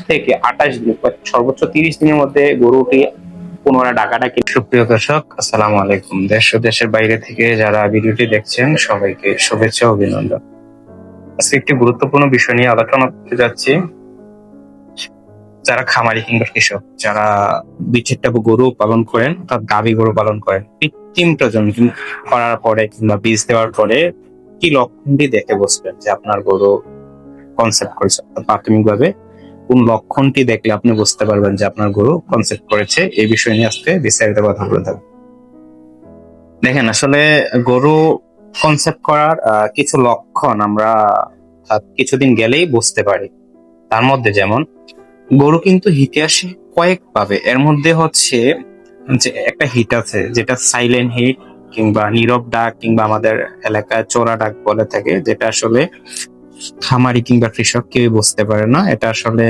থেকে 28 দিন সর্বোচ্চ 30 দিনের মধ্যে গরুটি পুনরায় ডাকাডাকি। সুপ্রিয় দর্শক, আসসালামু আলাইকুম। দেশ ও দেশের বাইরে থেকে যারা ভিডিওটি দেখছেন সবাইকে শুভেচ্ছা ও অভিনন্দন। আজকে একটি গুরুত্বপূর্ণ বিষয় নিয়ে আলোচনা করতে যাচ্ছি। যারা খামারি কিংবা কৃষক, যারা বিচিত্রা গরু পালন করেন অর্থাৎ গাভী গরু পালন করেন, কৃত্রিম প্রজনন করার পরে কিংবা বীজ দেওয়ার পরে কি লক্ষণটি দেখে বুঝবেন যে আপনার গরু কনসেপ্ট করেছে। প্রাথমিকভাবে কোন লক্ষণটি দেখলে আপনি বুঝতে পারবেন যে আপনার গরু কনসেপ্ট করেছে, এই বিষয় নিয়ে আজকে বিস্তারিত কথা বলে থাকবো। দেখেন, আসলে গরু কনসেপ্ট করার কিছু লক্ষণ আমরা কিছুদিন গেলেই বুঝতে পারি। তার মধ্যে যেমন গরু কিন্তু হিটে আসে কয়েকভাবে। এর মধ্যে হচ্ছে যে একটা হিট আছে যেটা সাইলেন্ট হিট কিংবা নীরব ডাক কিংবা আমাদের এলাকায় চোরা ডাক বলে থাকে, যেটা আসলে খামারি কিংবা কৃষক কেউ বুঝতে পারে না। এটা আসলে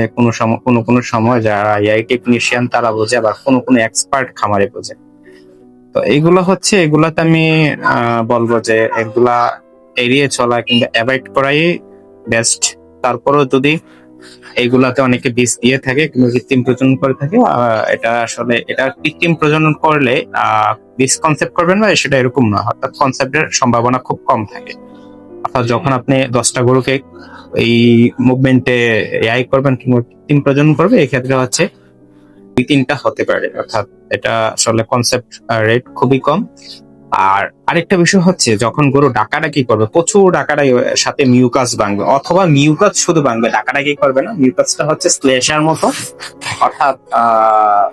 কোনো সময় যারা এআই টেকনিশিয়ান তারা বোঝে, আবার কোনো এক্সপার্ট খামারি বোঝে। তো এগুলাতে আমি বলবো যে এগুলা এড়িয়ে চলা কিংবা অ্যাভয়েড করাই বেস্ট। তারপরেও যদি এইগুলাতে অনেকে বীজ দিয়ে থাকে কিংবা কৃত্রিম প্রজনন করে থাকে, এটা কৃত্রিম প্রজনন করলে বীজ কনসেপ্ট করবেন না, সেটা এরকম না। অর্থাৎ কনসেপ্টের সম্ভাবনা খুব কম থাকে। অর্থাৎ যখন আপনি 10টা গরুকে এই মুভমেন্টে এআই করবেন কিংবা কৃত্রিম প্রজনন করবে, এই ক্ষেত্রে হচ্ছে 2-3টা হতে পারে। অর্থাৎ এটা আসলে কনসেপ্ট রেট খুবই কম। আর আরেকটা বিষয় হচ্ছে, যখন গরু ডাকাডাকি করবে, প্রচুর ডাকাডাকি সাথে মিউকাস ভাঙবে, অথবা মিউকাস শুধু ভাঙবে, ডাকাডাকি করবে না। মিউকাসটা হচ্ছে স্লেশার মতো, অর্থাৎ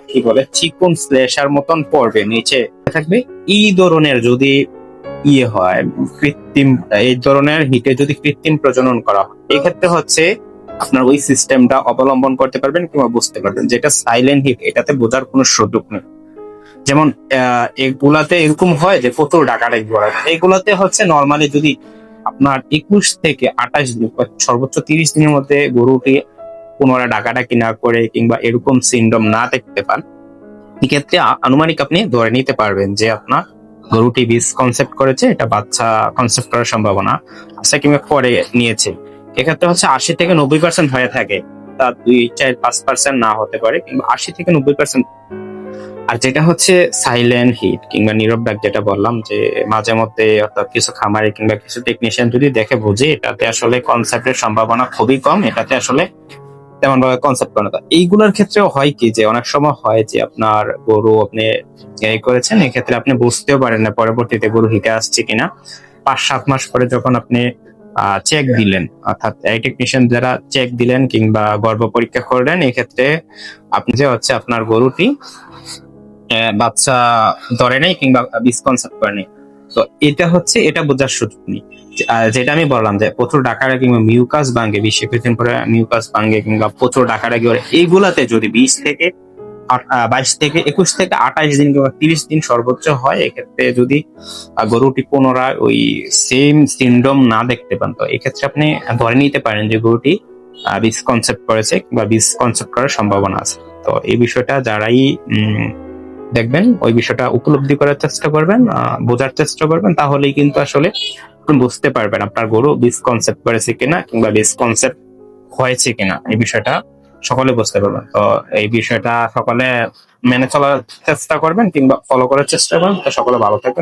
কি বলে, চিকন স্লেশার মতন পড়বে নিচে থাকবে। এই ধরনের যদি হয় এই ধরনের হিটে যদি কৃত্রিম প্রজনন করা হয়, এই ক্ষেত্রে হচ্ছে আপনার ওই সিস্টেমটা অবলম্বন করতে পারবেন কিংবা বুঝতে পারবেন। যেটা সাইলেন্ট হিট, এটাতে বোঝার কোনো সুযোগ নেই। যেমন এগুলাতে এরকম হয় যে প্রচুর ডাকাডাকি করা, এগুলাতে হচ্ছে নর্মালি যদি আপনার 21 থেকে 28 দিন সর্বোচ্চ 30 দিনের মধ্যে গরুটি পুনরায় ডাকাডাকি না করে কিংবা এরকম সিনড্রোম না দেখতে পান, এক্ষেত্রে আনুমানিক আপনি ধরে নিতে পারবেন যে আপনার গরুটি বীজ কনসেপ্ট করেছে, এটা বাচ্চা কনসেপ্ট করার সম্ভাবনা আছে কিংবা পরে নিয়েছে। এক্ষেত্রে হচ্ছে 80-90% হয়ে থাকে, তা 2-4-5% না হতে পারে, কিংবা 80-90%। আর যেটা হচ্ছে সাইলেন্ট হিট কিংবা নীরব ডাক, যেটা বললাম যে মাঝে মধ্যে, অর্থাৎ কিছু খামারে কিংবা কিছু টেকনিশিয়ান যদি দেখে বুঝে, এটাতে আসলে কনসেপ্টের সম্ভাবনা খুবই কম। এটাতে আসলে তেমন ভাবে কনসেপ্ট করে না। এইগুলোর ক্ষেত্রেও হয় কি, যে অনেক সময় হয় যে আপনার গরু আপনি এই করেছেন, এক্ষেত্রে আপনি বুঝতেও পারেন না পরবর্তীতে গরু হিটে আসছে কিনা। 5-7 মাস পরে যখন আপনি চেক দিলেন, অর্থাৎ এই টেকনিশিয়ান যারা চেক দিলেন কিংবা গর্ভ পরীক্ষা করলেন, এক্ষেত্রে আপনি যে হচ্ছে আপনার গরুটি বাচ্চা ধরে নেই কিংবা বীজ কনসেপ্ট করে নেই। তো এটা বোঝার সুযোগ নেই। যেটা আমি বললাম যে প্রচুর ডাকাডাকি কিংবা মিউকাস ভাঙে, 20-21 দিন পরে মিউকাস ভাঙে কিংবা প্রচুর ডাকাডাকি করে, এইগুলাতে যদি 22-থেকে 28 দিন কিংবা 30 দিন সর্বোচ্চ হয়, এক্ষেত্রে যদি গরুটি পুনরায় ওই সেম সিনড্রোম না দেখতে পান, তো এক্ষেত্রে আপনি ধরে নিতে পারেন যে গরুটি বীজ কনসেপ্ট করেছে কিংবা বীজ কনসেপ্ট করার সম্ভাবনা আছে। তো এই বিষয়টা যারাই দেখবেন, ওই বিষয়টা উপলব্ধি করার চেষ্টা করবেন, বোঝার চেষ্টা করবেন, তাহলেই কিন্তু আসলে বুঝতে পারবেন আপনার গরু বীজ কনসেপ্ট করেছে কিনা কিংবা বীজ কনসেপ্ট হয়েছে কিনা। এই বিষয়টা সকলে বুঝতে পারবেন। তো এই বিষয়টা সকলে মেনে চলার চেষ্টা করবেন কিংবা ফলো করার চেষ্টা করবেন। তো সকলে ভালো থাকবেন।